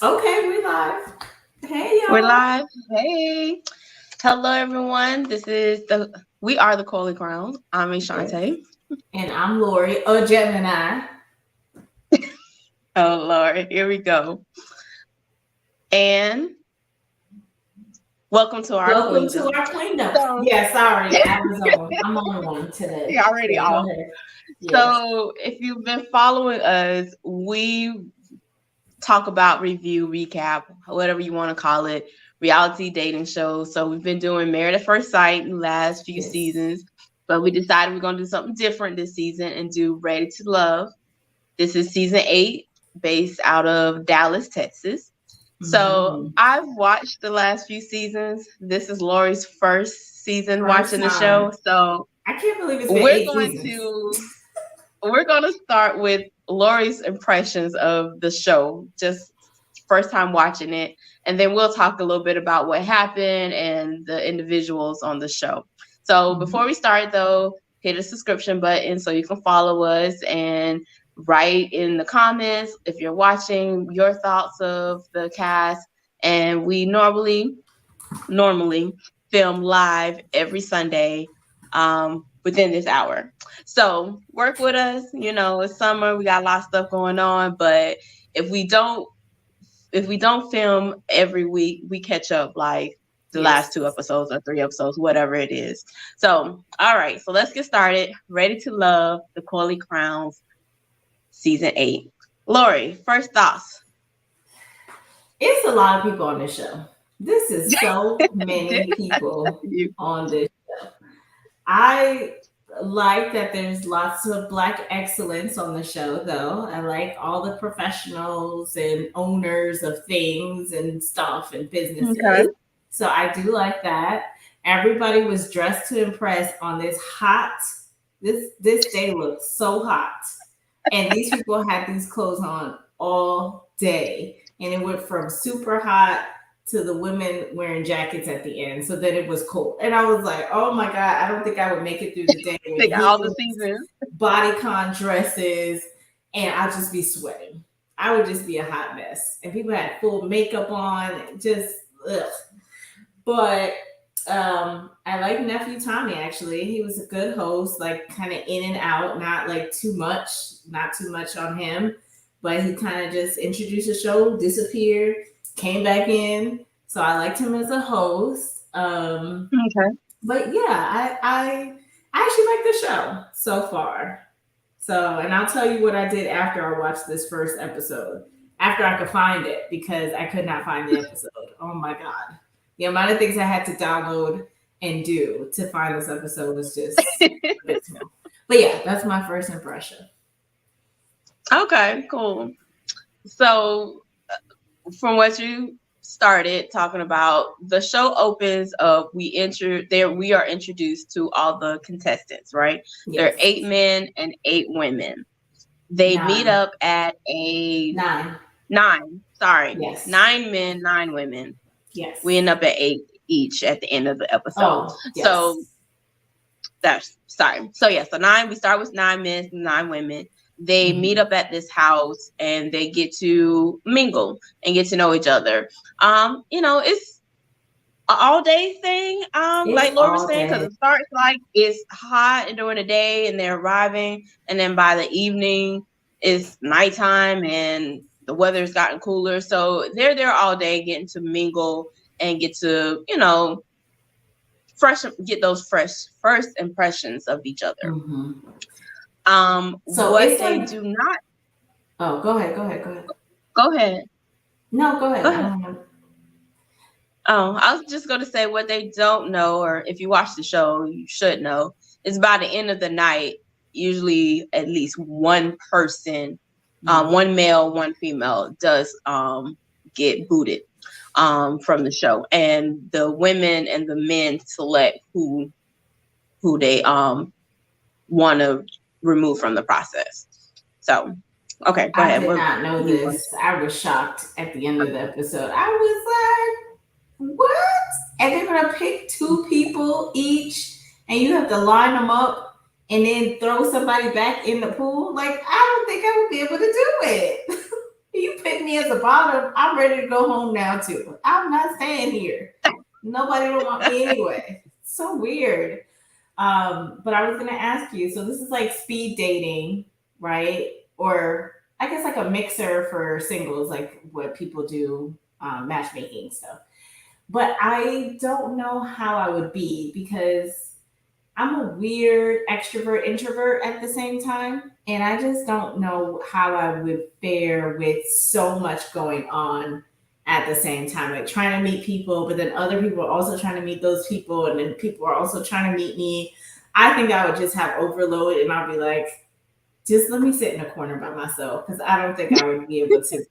Okay, we live. Hey We're y'all. live. Hey. Hello everyone. We are the Coily Crowns. I'm Yes. Ashante. And I'm Lori, a Gemini. Oh Lord, here we go. And welcome to our Welcome to queendom. our queendom. So Yeah, sorry, I'm on one today. you're already So go off. ahead. Yes. So if you've been following us, we talk about review, recap, whatever you want to call it, reality dating shows. So we've been doing Married at First Sight in the last few Yes. seasons, but we decided we're gonna do something different this season and do Ready to Love. This is season 8, based out of Dallas, Texas. So Mm-hmm. I've watched the last few seasons. This is Lori's first season First watching the time. show. So I can't believe it's been we're eight going seasons. to we're going to start with Lori's impressions of the show, just first time watching it, and then we'll talk a little bit about what happened and the individuals on the show. So before Mm-hmm. we start though, hit a subscription button so you can follow us and write in the comments if you're watching your thoughts of the cast. And we normally film live every Sunday within this hour. So work with us. You know, it's summer, we got a lot of stuff going on, but if we don't if we don't film every week, we catch up like the last Yes. 2 episodes or 3 episodes, whatever it is. So, all right, so let's get started. Ready to Love, the Coily Crowns, season 8. Lori, first thoughts. It's a lot of people on this show. This is so Didn't many I tell people you? on this. I like that there's lots of black excellence on the show, though. I like all the professionals and owners of things and stuff and Okay. businesses. So I do like that. Everybody was dressed to impress on this hot. This day looked so hot, and these people had these clothes on all day, and it went from super hot to the women wearing jackets at the end. So then it was cold. And I was like, oh my God, I don't think I would make it through the day They with got all the heels, seasons. bodycon dresses, and I'd just be sweating. I would just be a hot mess. And people had full makeup on, just ugh. But I like nephew Tommy actually. He was a good host, like kind of in and out, not like not too much on him. But he kind of just introduced the show, disappeared, came back in. So I liked him as a host. Okay. But yeah, I actually like the show so far. So, and I'll tell you what I did after I watched this first episode. After I could find it, because I could not find the episode. Oh my God. The amount of things I had to download and do to find this episode was just abysmal. But yeah, that's my first impression. Okay, cool. So, from what you started talking about, the show opens up. We are introduced to all the contestants, right? There are Yes. 8 men and 8 women. They meet Nine. up at a Nine. nine. Sorry, Yes. 9 men, 9 women. We Yes. end up at 8 each at the end of the episode. Oh, So yes. that's sorry. So yeah, so 9. We start with 9 men, 9 women. They meet Hmm. up at this house and they get to mingle and get to know each other. It's an all day thing. It's Like Laura was all saying, because day. it starts like it's hot and during the day, and they're arriving, and then by the evening it's nighttime and the weather's gotten cooler. So they're there all day, getting to mingle and get to get those fresh first impressions of each other. Hmm. So What it's they like, do not oh, go ahead, go ahead, go ahead. go ahead, No, go go ahead. I ahead. don't know. Oh, I was just gonna say what they don't know, or if you watch the show, you should know, is by the end of the night, usually at least one person, Mm. one male, one female, does get booted from the show, and the women and the men select who they want to remove from the process. So, okay, go I ahead. did What not know you want? this. I was shocked at the end of the episode. I was like, what? And they're going to pick two people each, and you have to line them up and then throw somebody back in the pool? Like, I don't think I would be able to do it. You pick me as a bottom, I'm ready to go home now too. I'm not staying here. Nobody don't want me anyway. So weird. But I was gonna ask you, so this is like speed dating, right? Or I guess like a mixer for singles, like what people do, matchmaking stuff. But I don't know how I would be because I'm a weird extrovert introvert at the same time. And I just don't know how I would fare with so much going on at the same time. Like trying to meet people, but then other people are also trying to meet those people. And then people are also trying to meet me. I think I would just have overload and I'll be like, just let me sit in a corner by myself because I don't think I would be able to.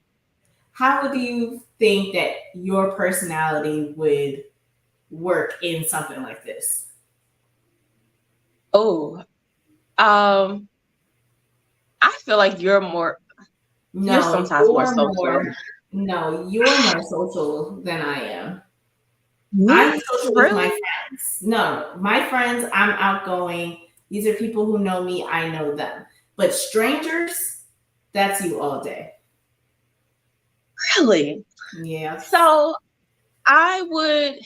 How do you think that your personality would work in something like this? Oh, I feel like you're No, sometimes more you're social. more. No, you're more social than I am. I'm Me? social with my Really? friends. No, my friends, I'm outgoing. These are people who know me. I know them. But strangers, that's you all day. Really? Yes. So I would,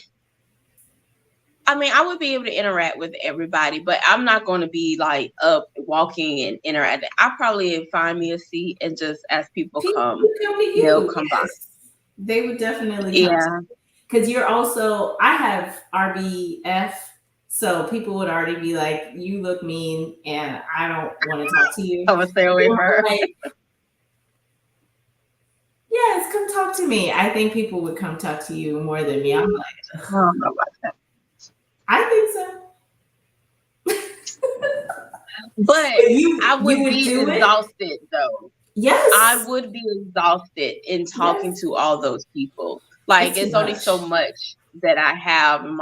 I mean, I would be able to interact with everybody, but I'm not going to be like up walking and interacting. I probably find me a seat and just as people People come, would come to they'll you. come by. Yes. They would definitely come to Yeah. you. Because you're also, I have RBF. So people would already be like, you look mean and I don't want to talk to you. I'm gonna stay away You're from her. like, yes, come talk to me. I think people would come talk to you more than me. I'm like, I don't know. I think so. But But I you would would be do it? exhausted though. I Yes. would be exhausted in talking Yes. to all those people. Like It's too it's only so much. much that I have in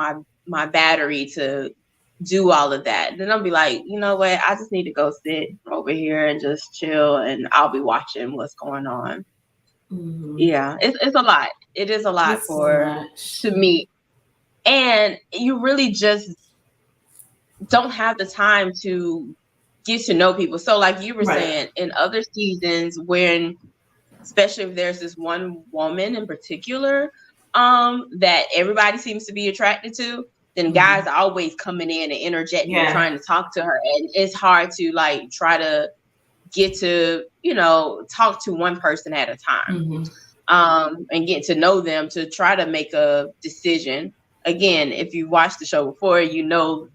my battery to do all of that. Then I'll be like, you know what? I just need to go sit over here and just chill, and I'll be watching what's going on. Hmm. Yeah, it's a lot. It is a lot It's too for much. to me, and you really just don't have the time to get to know people. So, like you were Right. saying, in other seasons, when especially if there's this one woman in particular that everybody seems to be attracted to, then Hmm. guys are always coming in and interjecting and Yeah. trying to talk to her, and it's hard to like try to get to talk to one person at a time, Hmm. and get to know them to try to make a decision. Again, if you watched the show before, you know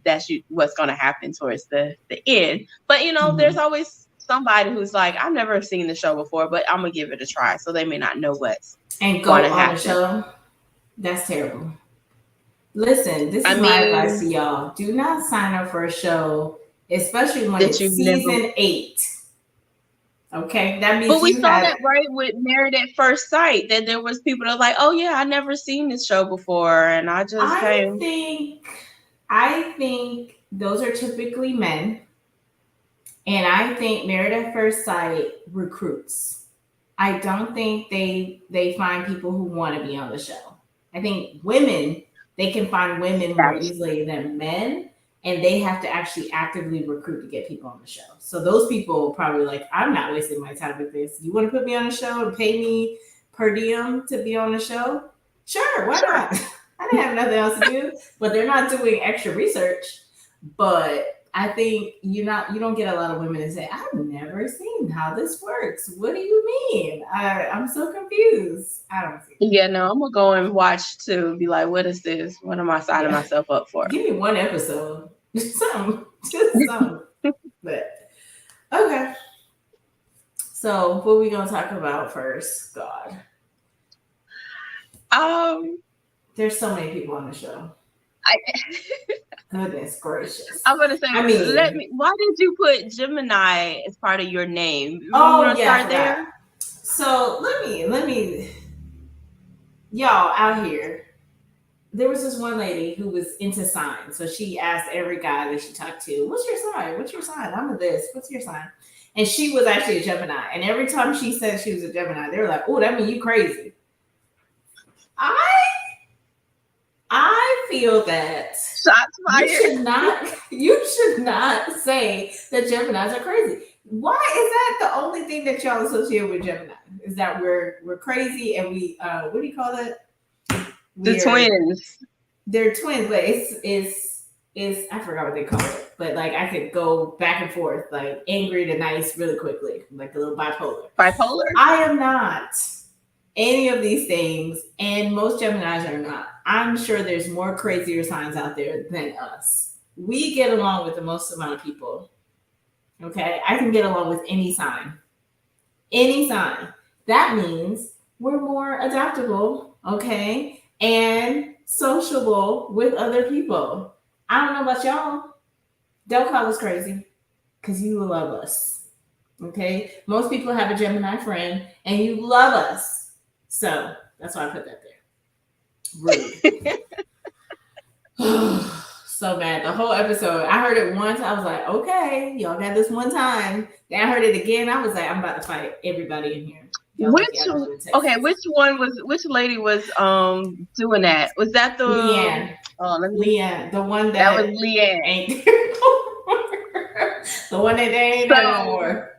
what's going to happen towards the end. But there's Hmm. always somebody who's like, I've never seen the show before, but I'm gonna give it a try. So they may not know what's And going go to on the happen. show. That's terrible. Listen, this I is my advice to mean, y'all. Do not sign up for a show, especially when that it's you've never. season 8. Okay, that But means we you saw have. that right with Married at First Sight. That there was people that were like, oh yeah, I never seen this show before, and I just I came. think, I think those are typically men, and I think Married at First Sight recruits. I don't think they find people who want to be on the show. I think women, they can find women more That's easily than men, and they have to actually actively recruit to get people on the show. So those people probably like, I'm not wasting my time with this. You want to put me on the show and pay me per diem to be on the show? Sure, why sure. not? I didn't have nothing else to do, but they're not doing extra research. But I think you don't get a lot of women that say, I've never seen how this works. What do you mean? I'm so confused. I don't see Yeah, no, I'm gonna go and watch too. Be like, what is this? What am I it. signing Yeah. myself up for? Give me one episode. Something. Just something. But okay. So what are we gonna talk about first? God. um, There's so many people on the show. I, Goodness gracious. I'm gonna say, I mean, why did you put Gemini as part of your name? You oh want to yeah, I start forgot. there? So let me y'all out here, there was this one lady who was into signs. So she asked every guy that she talked to, what's your sign? What's your sign? I'm a this. What's your sign? And she was actually a Gemini. And every time she said she was a Gemini, they were like, oh, that means you crazy. I I feel that Shots you fired. should not you should not say that Geminis are crazy. Why is that the only thing that y'all associate with Gemini? Is that we're crazy and we what do you call it? The We're twins. they're twins, but it's I forgot what they call it. But like I could go back and forth, like angry to nice really quickly, like a little bipolar. Bipolar? I am not any of these things, and most Geminis are not. I'm sure there's more crazier signs out there than us. We get along with the most amount of people. Okay, I can get along with any sign. Any sign. That means we're more adaptable, okay, and sociable with other people. I don't know about y'all. Don't call us crazy because you love us. Okay? Most people have a Gemini friend and you love us. So that's why I put that there. Rude. So bad. The whole episode. I heard it once. I was like, okay, y'all got this one time. Then I heard it again. I was like, I'm about to fight everybody in here. Y'all Which lucky I don't live in okay, Texas. which lady was doing that? Was that the Leanne. oh let me Leanne. The one that was that Leanne. ain't there no more. The one that ain't there no So more.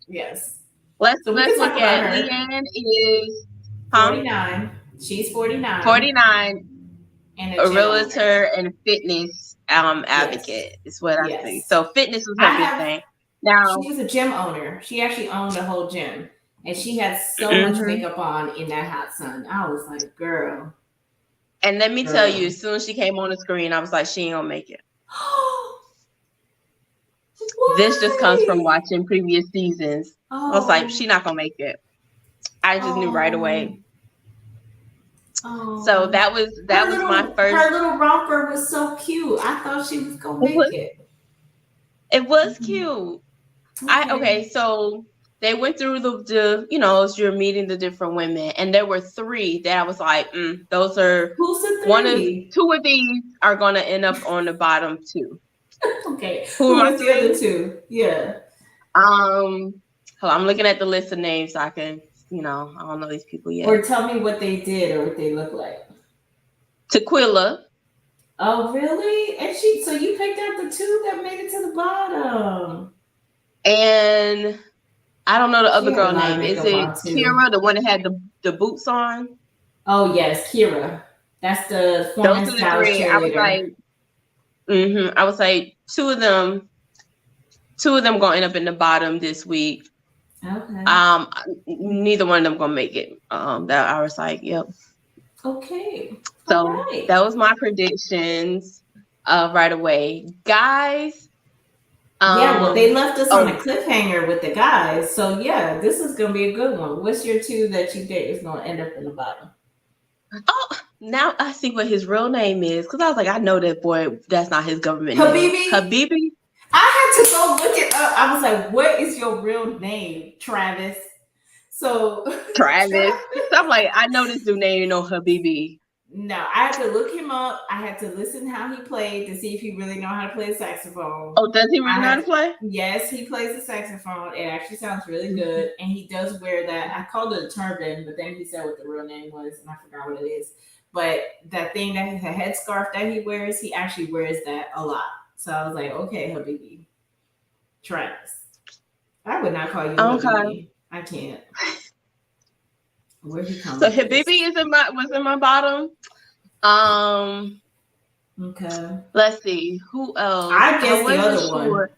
Yes. let's So we let's can look talk about at her. Leanne is 49. She's 49 49, and a a gym owner. realtor and fitness Yes. advocate is what I see. Yes. So fitness was I her big have, thing. Now, she was a gym owner. She actually owned a whole gym. And she had so much mhm. makeup on in that hot sun. I was like, girl, And let me tell you, girl. as soon as she came on the screen, I was like, she ain't gonna make it. This just comes from Why? watching previous seasons. I was like, Oh, she not gonna make it. I just knew right oh, away. So oh. that was my Her first. little romper was so cute. I thought she was gonna It was make it. it was Mhm. cute. I Okay. okay, so they went through the as you're meeting the different women, and there were three that I was like, those are Who's the one of three? two of these are gonna end up on the bottom two. Okay. Who Who are my was the other three? two? Yeah. Hold on, I'm looking at the list of names so I can, I don't know these people Or yet. tell me what they did or what they look like. Tequila Oh, really? And so you picked out the two that made it to the bottom. and I don't know the She other had a girl lot of name. Is makeup it on too. Kira, the one that had the boots on? Oh, yes, Kira. That's the Those Foreman are the Styles three. I was cheerleader. like, I would say two of them gonna end up in the bottom this week. Okay. Um, Neither one of them gonna make it. That I was like, yep. Okay. All So right. that was my predictions. Right away, guys. Yeah, well, they left us on a Oh, cliffhanger with the guys. So, yeah, this is going to be a good one. What's your two that you think is going to end up in the bottom? oh. Now I see what his real name is because I was like, I know that boy. That's not his government name. Habibi? Habibi. I had to go look it up. I was like, what is your real name, Travis? So, Travis. Travis. So I'm like, I know this dude name, Habibi. No, I had to look him up. I had to listen how he played to see if he really know how to play the saxophone. Oh, does he I really know how had to to, play? yes, he plays the saxophone. It actually sounds really Mhm. good, and he does wear that. I called it a turban, but then he said what the real name was, and I forgot what it is. But that thing that the headscarf that he wears, he actually wears that a lot. So I was like, okay, Habibi, Travis. I would not call you Okay. Habibi. I can't. Where he come So with Habibi this? was in my bottom. Um, Okay. let's see who else. I I guess the wasn't other one. sure.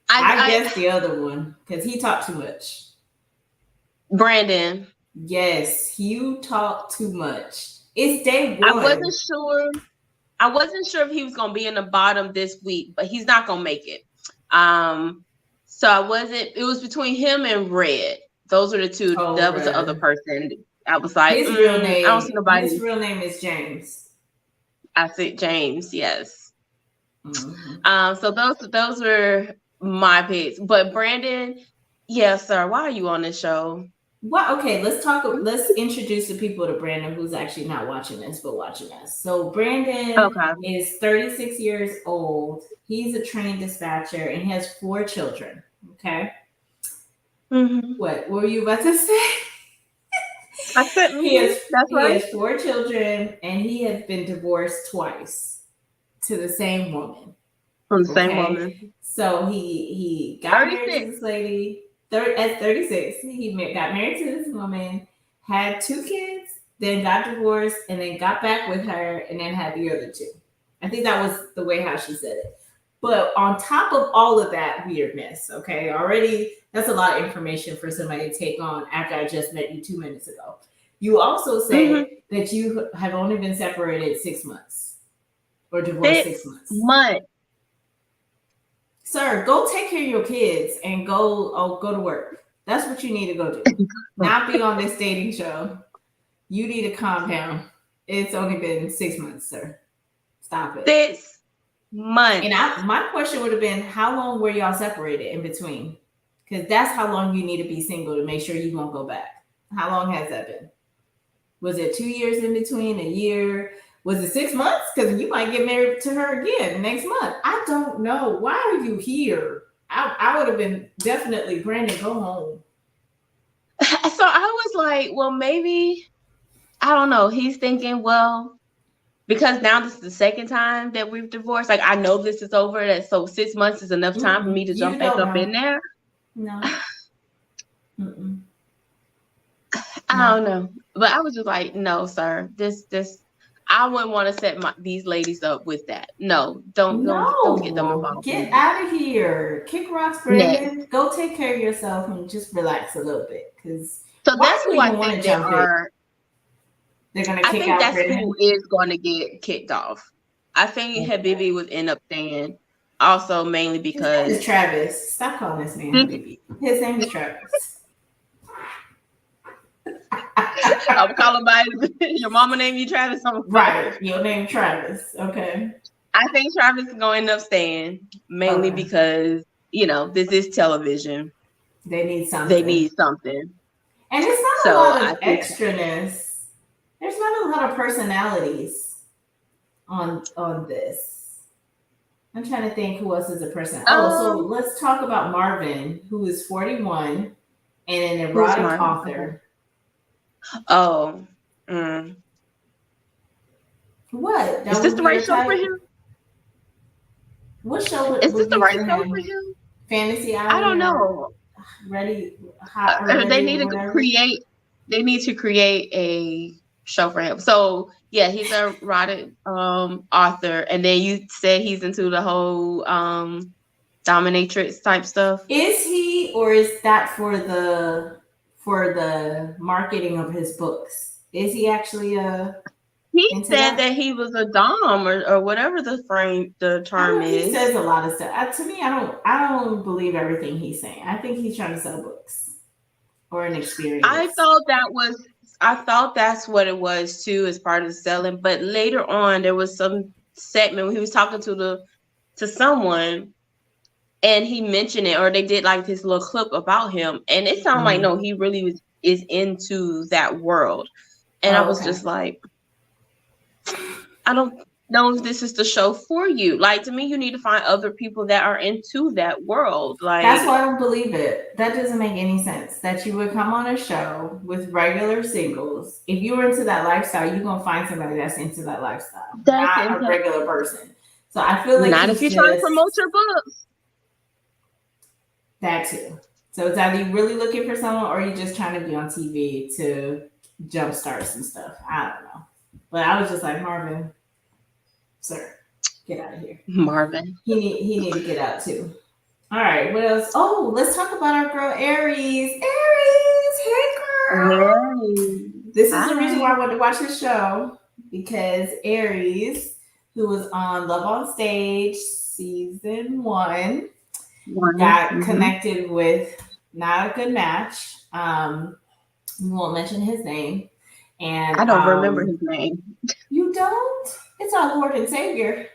I I I guess the other one because he talked too much. Brandon. Yes, you talk too much. It's day I wasn't one. sure. I wasn't sure if he was gonna be in the bottom this week, but he's not gonna make it. Um, so I wasn't. It was between him and Red. Those are the two. Oh, That was the other Red. person. I was like, I don't see His nobody. real name is James. I said James. Yes. Hmm. So those were my picks. But Brandon, yes, sir. Why are you on this show? Well, okay, let's talk. Let's introduce the people to Brandon who's actually not watching this, but watching us. So, Brandon Okay. is 36 years old. He's a trained dispatcher and he has 4 children. Okay. Mm-hmm. What were you about to say? I said, he has that's he right. has 4 children and he has been divorced twice to the same woman. From the same Okay, woman. so he got married to 36. this lady. At 36, got married to this woman, had two kids, then got divorced, and then got back with her, and then had the other two. I think that was the way how she said it. But on top of all of that weirdness, okay, already that's a lot of information for somebody to take on after I just met you 2 minutes ago. You also Mm-hmm. say that you have only been separated 6 months or divorced 6 months. 6 months. Sir, go take care of your kids and go to work. That's what you need to go do. Not be on this dating show. You need to calm down. It's only been 6 months, sir. Stop it. 6 months. And my question would have been, how long were y'all separated in between? Because that's how long you need to be single to make sure you won't go back. How long has that been? Was it 2 years in between? A year? Was it 6 months? Because you might get married to her again next month. I don't know. Why are you here? I would have been definitely Brandon, go home. So I was like, well, maybe, I don't know. He's thinking, well, because now this is the second time that we've divorced. Like, I know this is over. That so 6 months is enough time for me to You jump back don't up know. in there. No. I No. don't know, but I was just like, no, sir. This, I wouldn't want to set these ladies up with that. No, don't get them No. involved in Get that. out of here. Kick rocks, Next. Brandon. Go take care of yourself and just relax a little bit. Because So why that's do who you I even want to think they jump in? are. They're going to I kick think out that's who Brandon. is going to get kicked off. I think Habibi would end up staying, also mainly His name is because Travis. Stop calling this man Habibi. His name is Travis. I'm calling by your mama named you Travis. Right. Your name Travis. Okay. I think Travis is going to end up staying mainly Okay. because this is television. They need They something. need something. And it's not a So lot I of think extraness. There's not a lot of personalities on this. I'm trying to think who else is a person. Oh, so um let's talk about Marvin, who is 41 and an who's erotic Marvin? Okay. author. Oh, mm. What? Is That this would the be right your show for type? him? What show Is this would the be right for show for him? him? Fantasy I don't Island or know. Ready Hot or They Ready or need to whatever? create. They need to create a show for him. So yeah, he's a erotic author, and then you said he's into the whole dominatrix type stuff. Is he, or is that for the marketing of his books? Is he actually He into said that? that he was a dom or whatever the I term know he says is. a lot of stuff. To me, I don't believe everything he's saying. I think he's trying to sell books or an I experience. thought that was I thought that's what it was too, as part of the selling. But later on, there was some segment when he was talking to someone, and he mentioned it, or they did like this little clip about him, and it sounded like no, he really is into that world, and I Oh, was okay. just like, I don't know if this is the show for you. Like, to me, you need to find other people that are into that world. That's Like, why I don't believe it. That doesn't make any sense. That you would come on a show with regular singles. If you were into that lifestyle, you're gonna find somebody that's into that lifestyle, that's not a into regular person. So I feel like not if he's you're trying to just promote your books. that too. So it's either you really looking for someone or you just trying to be on TV to jumpstart some stuff. I don't know. But I was just like, Marvin, sir, get out of here. Marvin. He need to get out too. All right, what else? Oh, let's talk about our girl Aries. Aries, hey girl. Hey. This is the reason Hi. why I wanted to watch this show because Aries, who was on Love on Stage season 1, got Mm-hmm. connected with not a good match. We won't mention his name, and I don't remember his name. you don't. It's our Lord and Savior.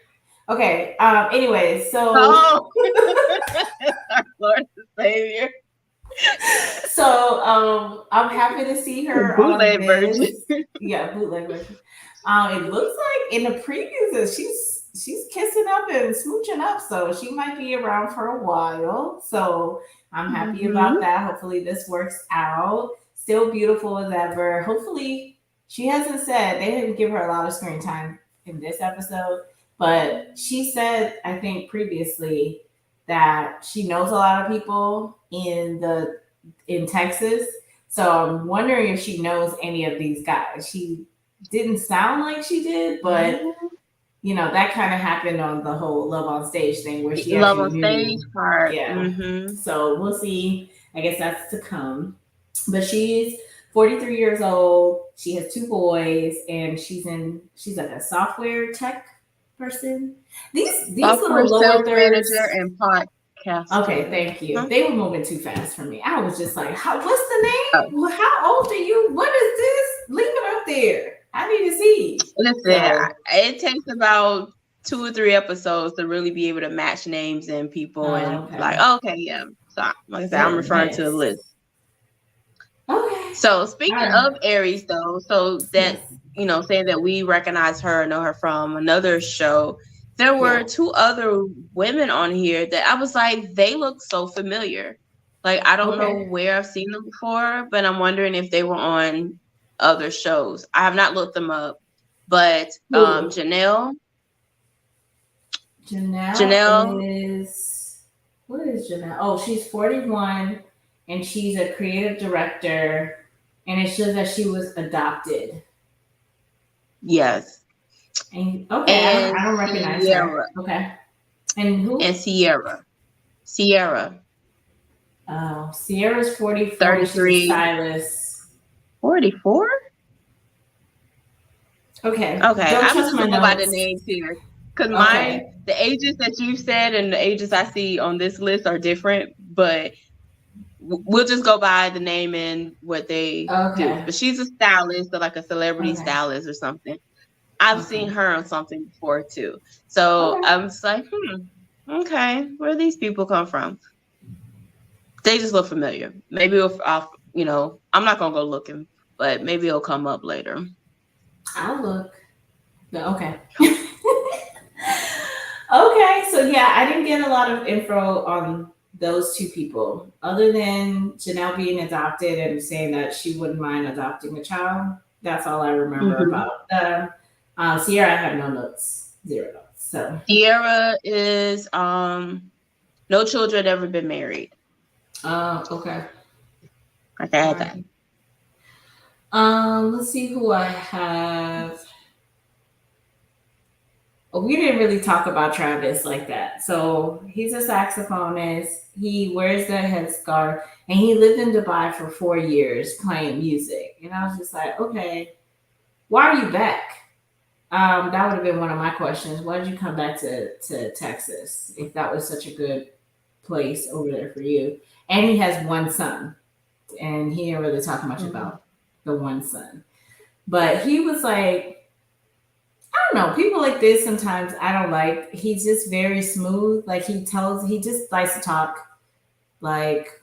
Okay. Anyway, so Oh, our Lord and Savior. I'm happy to see The her on bootleg version. this. Yeah, bootleg version. It looks like in the previews that she's kissing up and smooching up, so she might be around for a while. So I'm happy about Mm-hmm. that. Hopefully this works out. Still beautiful as ever. Hopefully she hasn't said they didn't give her a lot of screen time in this episode, But she said, I think previously, that she knows a lot of people in Texas. So I'm wondering if she knows any of these guys. She didn't sound like she did, but that kind of happened on the whole Love on Stage thing where she Love actually on stage knew. part. Yeah. So we'll see. I guess that's to come. But she's 43 years old. She has two boys, and she's like a software tech person. These Software little lower sales manager thirds. and Okay, podcaster. thank you. Huh? They were moving too fast for me. I was just like, what's the Oh, name? Well, how old are you? What is this? Leave it up there. I need to see. listen, So, it takes about 2 or 3 episodes to really be able to match names and people oh, and like, okay. okay, yeah. So, like I said, I'm referring to a Goodness. list. Okay. So All speaking right. of Aries though, so that Yes. saying that we recognize her, know her from another show, there were Yeah. two other women on here that I was like, they look so familiar. Like I don't know Okay. where I've seen them before, but I'm wondering if they were on other shows. I have not looked them up, but Who? Janelle, Janelle Janelle, is, what is Janelle? Oh, she's 41 and she's a creative director. And it shows that she was adopted. yes, And okay, and I don't recognize her. Sierra, Okay. And and who? Sierra, Oh, Sierra's 44 and she's a 33, stylist. 44. Okay. Okay, Don't I'm trust just my gonna go by the notes. names here, cause Okay. the ages that you've said and the ages I see on this list are different, but we'll just go by the name and what they do. Okay. But she's a stylist, so like a celebrity Okay. stylist or something. I've Okay. seen her on something before too, so Okay. I'm just like, okay, where do these people come from? They just look familiar. Maybe if I'm not gonna go looking, but maybe it'll come up later. I'll look. Okay. Okay, so yeah, I didn't get a lot of info on those two people, other than Janelle being adopted and saying that she wouldn't mind adopting a child. That's all I remember hmm about them. Sierra, I have no notes, zero notes. So, Sierra is no children ever been married. okay, Like I all had that. right. Let's see who I have. We didn't really talk about Travis like that. So he's a saxophonist. He wears the headscarf, and he lived in Dubai for 4 years playing music. And I was just like, okay, why are you back? That would have been one of my questions. Why did you come back to Texas if that was such a good place over there for you? And he has one son, and he didn't really talk much Mhm. about the one son. But he was like, I don't know. People like this sometimes I don't like. He's just very smooth. Like he just likes to talk. Like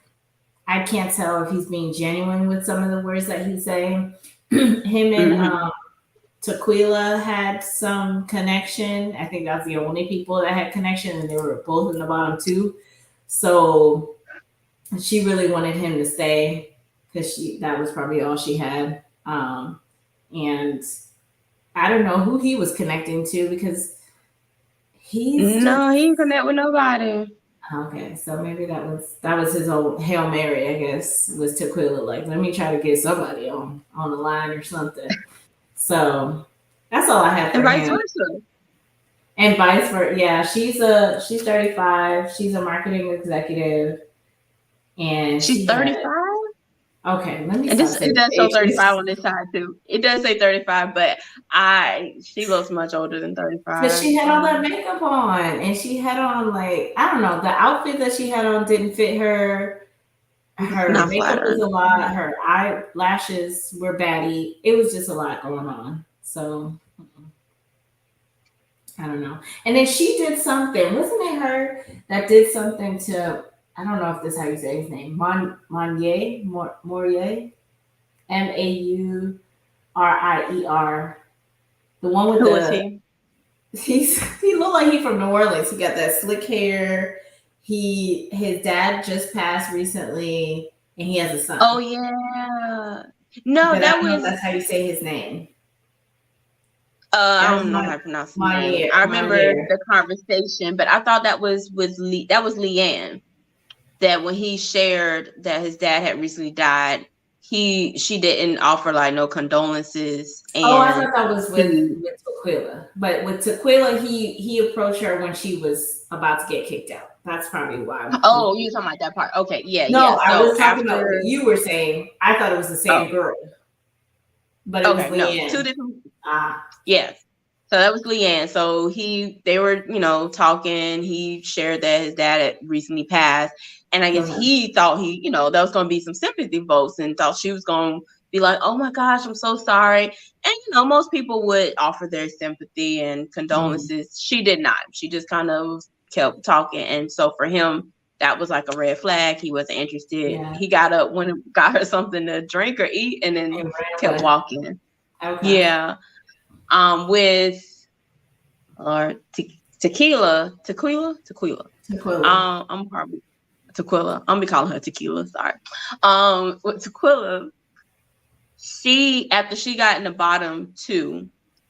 I can't tell if he's being genuine with some of the words that he's saying. Him and Mhm. Tequila had some connection. I think that's the only people that had connection, and they were both in the bottom two. So she really wanted him to stay because she that was probably all she had. And I don't know who he was connecting to because he's just No, he ain't connect with nobody. okay. So maybe that was his old Hail Mary, I guess, was Tequila. Like, let me try to get somebody on the line or something. So that's all I have And for vice him. versa. And vice versa. Yeah, she's 35. She's a marketing executive, and She's she had 35. okay. Let me And stop this it saying does show ages 35 on this side too. It does say 35, but she looks much older than because 35. she had all So that makeup on, and she had on like I don't know the outfit that she had on didn't fit her. Her not makeup was flattering. a lot. Her eyelashes were batty. It was just a lot going on. So I don't know. And then she did something. Wasn't it her that did something to? I don't know if this is how you say his name. Morier, Maurier, the one with Who is the he? he looked like he from New Orleans. He got that slick hair. His dad just passed recently, and he has a Oh son. yeah. No, But I that don't know if was that's how you say his name. I That was don't know how to pronounce his name. Monier. I remember Monier. the conversation, but I thought that was with that was Leanne. That when he shared that his dad had recently died, she didn't offer like no condolences, Oh, I and thought that was he with Tequila. But with Tequila, he approached her when she was about to get kicked out. That's probably why I'm oh, you confused. talking about that part? Okay, yeah, No, yeah. I So was talking about what after, you were saying. I thought it was the oh, same girl, but it was okay, no, two Leanne. different. Ah, Yes. So that was Leanne. So they were, talking. He shared that his dad had recently passed. And I guess okay. he thought there was going to be some sympathy votes and thought she was going to be like, oh my gosh, I'm so sorry. And, most people would offer their sympathy and Mhm. condolences. She did not. She just kind of kept talking. And so for him, that was like a red flag. He wasn't interested. Yeah, He got up, went and got her something to drink or eat, and then and ran kept away. walking. Okay, Yeah. With or tequila. Tequila. I'm probably Tequila. I'm gonna be calling her Tequila. Sorry. With Tequila, she after she got in the bottom two,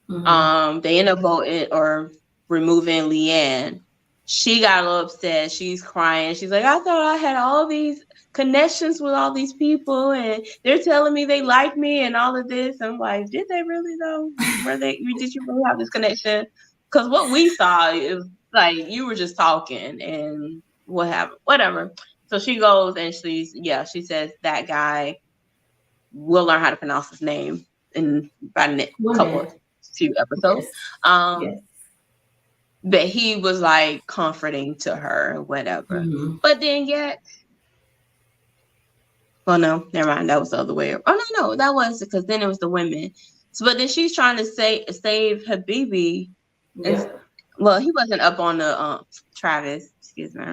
Hmm. they ended up voting or removing Leanne. She got a little upset. She's crying. She's like, I thought I had all these connections with all these people, and they're telling me they like me and all of this. I'm like, did they really though? Did you really have this connection? Because what we saw is like you were just talking and whatever. So she goes and she says that guy will learn how to pronounce his name in about a One couple day. few episodes. Yes. Um, Yes. but he was like comforting to her, whatever. Hmm. But then yet, well, no, never mind. That was the other way. Oh no, that was because then it was the women. So, but then she's trying to save Habibi, and Yep. well, he wasn't up on the Travis. Excuse me. He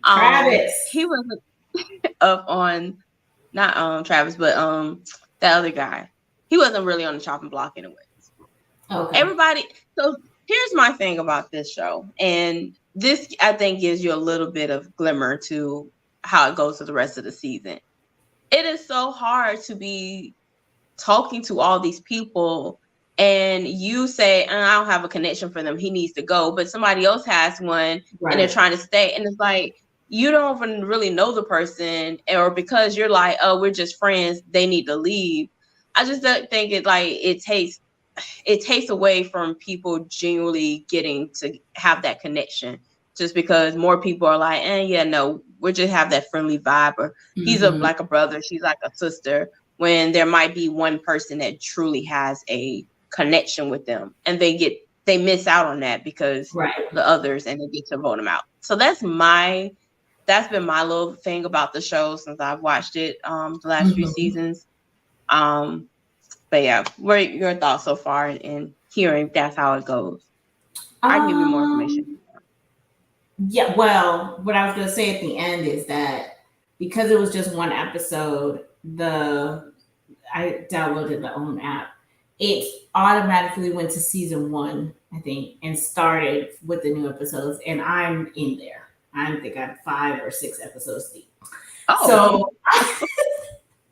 Travis. wasn't up on not Travis, but the other guy. He wasn't really on the chopping block anyway. Okay. Everybody, so here's my thing about this show, and this I think gives you a little bit of glimmer to how it goes to the rest of the season. It is so hard to be talking to all these people and you say, I don't have a connection for them, he needs to go, but somebody else has one and they're Right. trying to stay, and it's like you don't even really know the person, or because you're like, oh, we're just friends, they need to leave. I just don't think it takes away from people genuinely getting to have that connection, just because more people are like, yeah, no, we just have that friendly vibe, or he's Hmm. like a brother, she's like a sister, when there might be one person that truly has a connection with them, and they miss out on that because Right. the others, and they get to vote them out. So that's been my little thing about the show since I've watched it the last few Hmm. seasons. um but yeah, what are your thoughts so far in hearing that's how it goes? I can give you more information. Um. Yeah. Well, what I was gonna say at the end is that because it was just one episode, the I downloaded the own app. It automatically went to season one, I think, and started with the new episodes. And I'm in there. I think I'm 5 or 6 episodes deep. Oh, So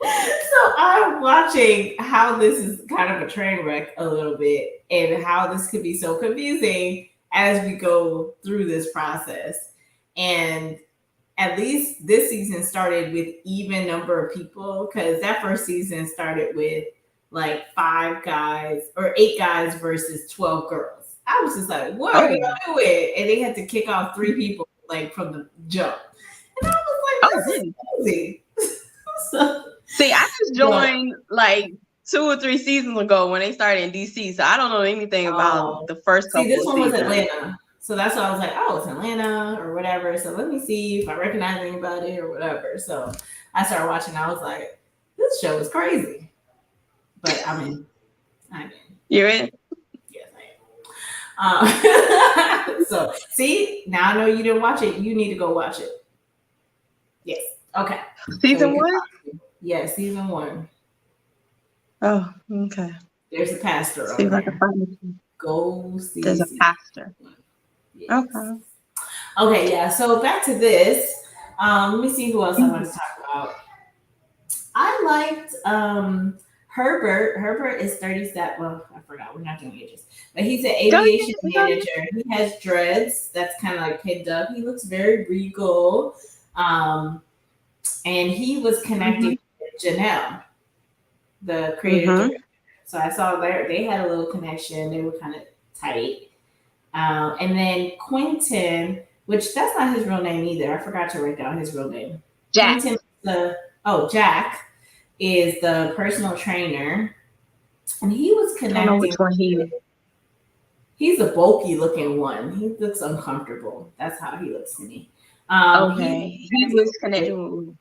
so I'm watching how this is kind of a train wreck a little bit and how this could be so confusing as we go through this process. And at least this season started with even number of people because that first season started with like 5 guys or 8 guys versus 12 girls. I was just like, what are oh, y'all doing? And they had to kick off 3 people like from the jump. And I was like, this is okay. crazy. So, See, I just but joined like 2 or 3 seasons ago when they started in DC, so I don't know anything about oh, the first see, couple this of one was seasons. Atlanta. So that's why I was like, oh, it's Atlanta or whatever. So let me see if I recognize anybody or whatever. So I started watching. I was like, this show is crazy. But I'm in. You're in Yes, I am. So see, now I know you didn't watch it. You need to go watch it. Yes. Okay. So we season can one? talk. Yeah, season one. Oh, okay. There's a pastor See on if I can there. find it. Go see There's a season pastor. one. Yes. Okay. Okay, yeah. So back to this. Let me see who else I want Mhm. to talk about. I liked Herbert is 37. Well, I forgot. We're not doing ages. But he's an Go aviation ahead. Go ahead. manager. He has dreads that's kind of like pinned up. He looks very regal. Um, and he was connecting Mm-hmm. with Janelle, the creative Mm-hmm. director. So I saw they had a little connection. They were kind of tight. And then Quentin, which that's not his real name either. I forgot to write down his real name. Jack. Quentin, the Jack is the personal trainer, and he was I don't know which connecting. one he is. He's a bulky looking one. He looks uncomfortable. That's how he looks to me. He was Okay. He was connecting connecting with.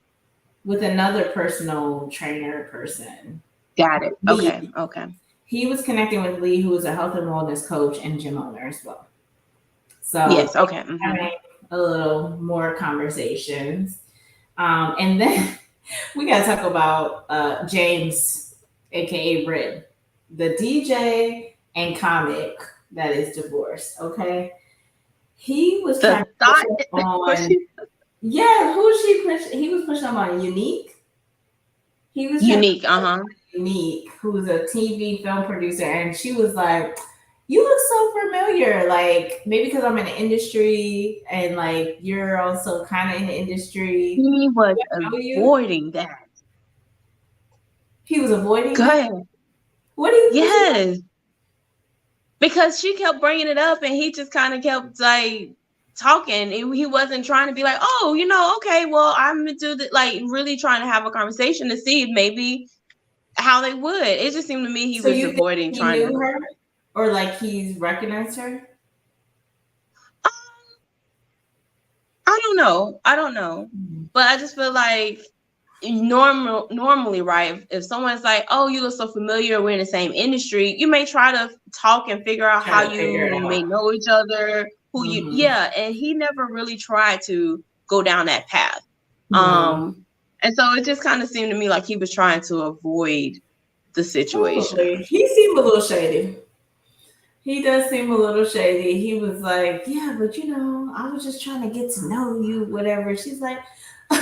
with another personal trainer person, Got it. Okay. Lee. Okay. He was connecting with Lee, who is a health and wellness coach and gym owner as well. So Yes. they Okay. were Mm-hmm. having a little more conversations. And then we got to talk about James, aka Red, the DJ and comic that is divorced. Okay. He was trying The to push thought up was on, she yeah, who she push? He was pushing up on Unique. He was trying to unique. Uh-huh. Unique, who's a TV film producer, and she was like, "You look so familiar. Like maybe because I'm in the industry, and like you're also kind of in the industry. He was Do I know you?" avoiding that. He was avoiding Go that. ahead. What do you? What you? Yes. Because she kept bringing it up and he just kind of kept like talking. He wasn't trying to be like, oh, okay, well, I'm gonna do that, like really trying to have a conversation to see maybe how they would. It just seemed to me he So was you think avoiding he trying to. knew her, or like he's recognized her? Um, I don't know, Mhm. but I just feel like normally, right, if someone's like, oh, you look so familiar, we're in the same industry, you may try to talk and figure out how Try to figure it you may out. know each other, who you, Hmm. yeah, and he never really tried to go down that path. No. um and so it just kind of seemed to me like he was trying to avoid the situation. Probably. He seemed a little shady. He does seem a little shady. He was like, "Yeah, but I was just trying to get to know you, whatever." She's like, she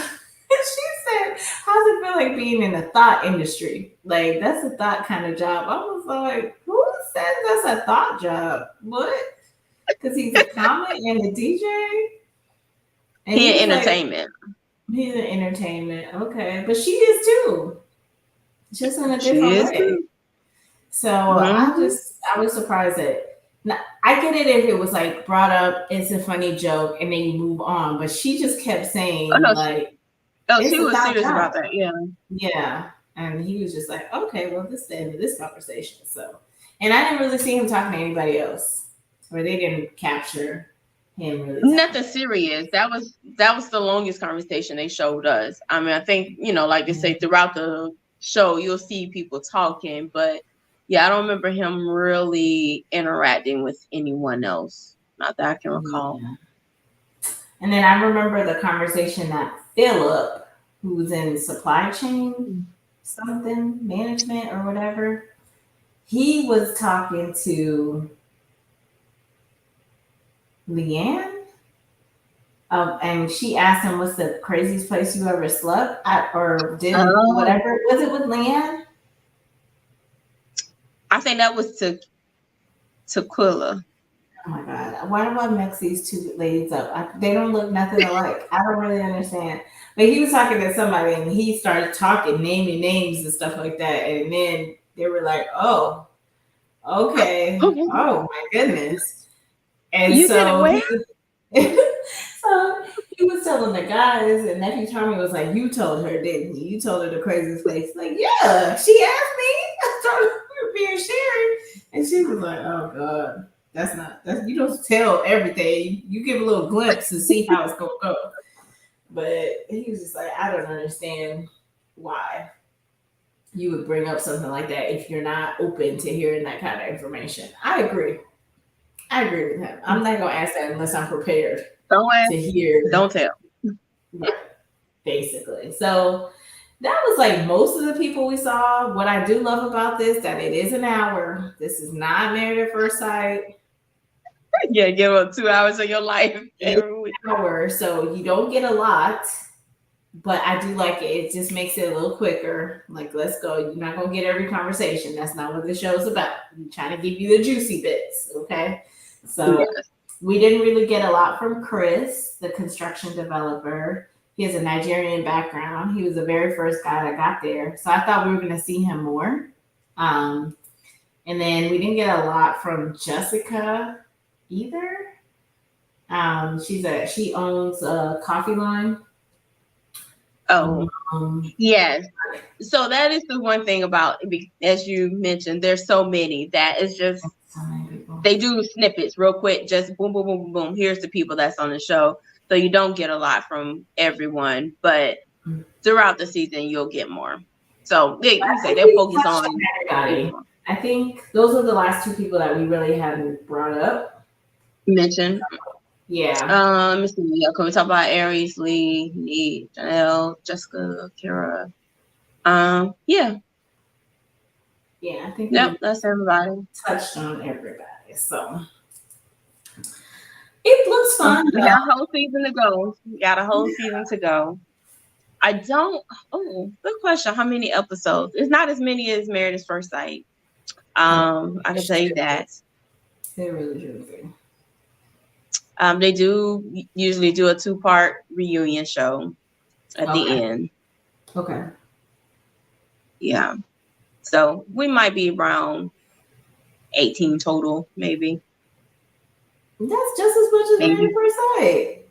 said, "How's it feel like being in the thought industry? Like that's a thought kind of job." I was like, "Who says that's a thought job? What?" Because he's a comic and a DJ, and He he in was like, entertainment. "He's an entertainment, okay," but she is too, just in a She different is way. too. So Hmm. I was surprised that now, I get it if it was like brought up, it's a funny joke, and then you move on. But she just kept Oh saying no, like she it's a was thought serious job. about that. Yeah. Yeah, and he was just like, okay, well, this is the end of this conversation. So, and I didn't really see him talking to anybody else, or they didn't capture him really talking Nothing to serious. That was the longest conversation they showed us. I mean, I think, like they say anybody. throughout the show, you'll see people talking, but yeah, I don't remember him really interacting with anyone else. Not that I can recall. Yeah. And then I remember the conversation that Philip, who's in supply chain something management or whatever, he was talking to Leanne, and she asked him, "What's the craziest place you ever slept at, or did Oh, whatever?" Was it with Leanne? I think that was to Tequila. Oh my god, why do I mix these two ladies up? They don't look nothing alike. I don't really understand. But he was talking to somebody, and he started talking, naming names and stuff like that, and then they were like, "Oh, okay, oh my goodness." And You did it so where? he so he was telling the guys, and nephew Tommy was like, "You told her, didn't you? You told her the craziest place." Like, yeah, she asked me. I told her we were being shared, and she was like, "Oh God, that's you don't tell everything. You give a little glimpse to see how it's gonna go." But he was just like, "I don't understand why you would bring up something like that if you're not open to hearing that kind of information." I agree. I agree with him. I'm not gonna ask that unless I'm prepared Don't ask, to hear, don't tell. right, basically. So that was like most of the people we saw. What I do love about this, that it is an hour. This is not married at first sight. Yeah, give up 2 hours of your life It is every week. an hour, so you don't get a lot. but I do like it. It just makes it a little quicker. Like, let's go. You're not gonna get every conversation. That's not what the show's about. I'm trying to give you the juicy bits, okay? So Yes. we didn't really get a lot from Chris, the construction developer. He has a Nigerian background. He was the very first guy that got there, so I thought we were gonna see him more. Um, and then we didn't get a lot from Jessica either. She owns a coffee line. Oh, Um, yes. So that is the one thing about, as you mentioned, there's so many that it's just so many people. they do snippets real quick, just boom, boom, boom, boom, boom. Here's the people that's on the show. So you don't get a lot from everyone, but throughout the season you'll get more. So they, I you say think they'll we focus touched on on maybe everybody. more. I think those are the last two people that we really haven't brought up. Mention. Yeah, Let me see. Yeah, can we talk about Aries, Lee, Nee, Janelle, Jessica, Kira? Yeah, yeah, I think yep, we that's everybody. touched on everybody. So it looks So fun we though. got a whole season to go. We got a whole season to go. I don't. Oh, good question. How many episodes? It's not as many as Married at First Sight. I can tell you that. They really do. They do usually do a 2-part reunion show at Okay, the end. okay. Yeah. So we might be around 18 total, maybe. That's just as much as Married Maybe. at First Sight.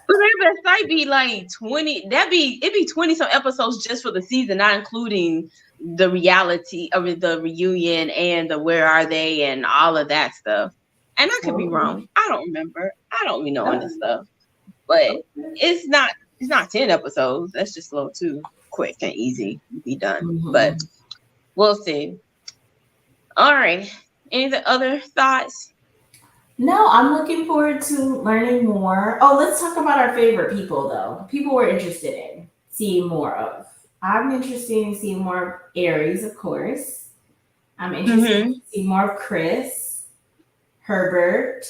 But maybe might be like 20. It'd be 20 some episodes just for the season, not including the reality of the reunion and the where are they and all of that stuff. And I could be Okay. wrong. I don't remember. I don't be knowing this Okay. stuff. But Okay. it's not 10 episodes. That's just a little too quick and easy to be done. But Mhm. we'll see. All right. Any other thoughts? No, I'm looking forward to learning more. Oh, let's talk about our favorite people, though. People we're interested in seeing more of. I'm interested in seeing more of Aries, of course. I'm interested in Mm-hmm. seeing more of Chris, Herbert,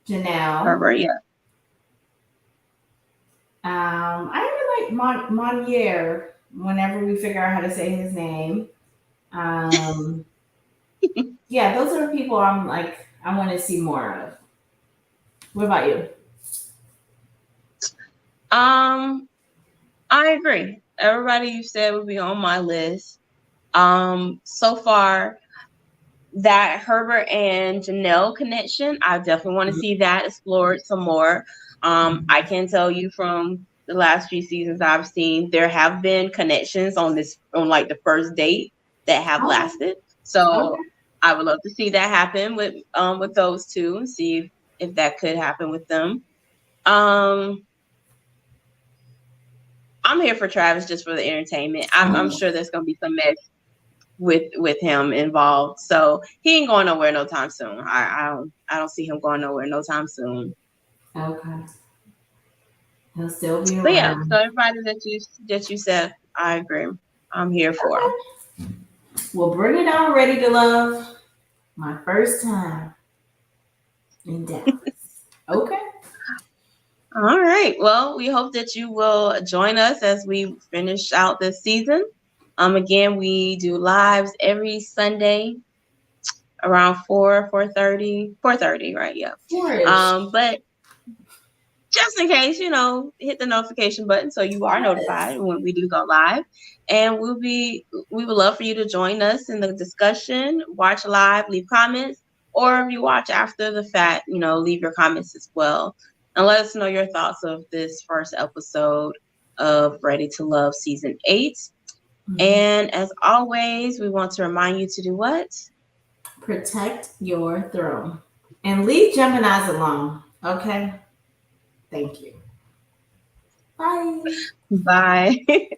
Janelle. Herbert, yeah. I even like Monnier whenever we figure out how to say his name. Um, yeah, those are the people I'm like, I want to see more of. What about you? Um, I agree. Everybody you said would be on my list. So far, that Herbert and Janelle connection, I definitely want to see that explored some more. I can tell you from the last few seasons I've seen, there have been connections on like the first date that have Okay. lasted. Okay. So I would love to see that happen with those two and see if that could happen with them. Um, I'm here for Travis just for the entertainment. I'm sure there's gonna be some mess with him involved. So he ain't going nowhere no time soon. I don't see him going nowhere no time soon. Okay. He'll still be But yeah, so around. everybody that you said, I agree. I'm here for. Well, bring it on, Ready to Love. My first time in Dallas. Okay. All right. Well, we hope that you will join us as we finish out this season. Again, we do lives every Sunday around 4:30, right? Yeah. Fourish. But just in case, hit the notification button so you are Yes. notified when we do go live. And we would love for you to join us in the discussion, watch live, leave comments, or if you watch after the fact, leave your comments as well. And let us know your thoughts of this first episode of Ready to Love season 8. Mhm. And as always, we want to remind you to do what? Protect your throne. And leave Geminis alone. Okay. Thank you. Bye. Bye.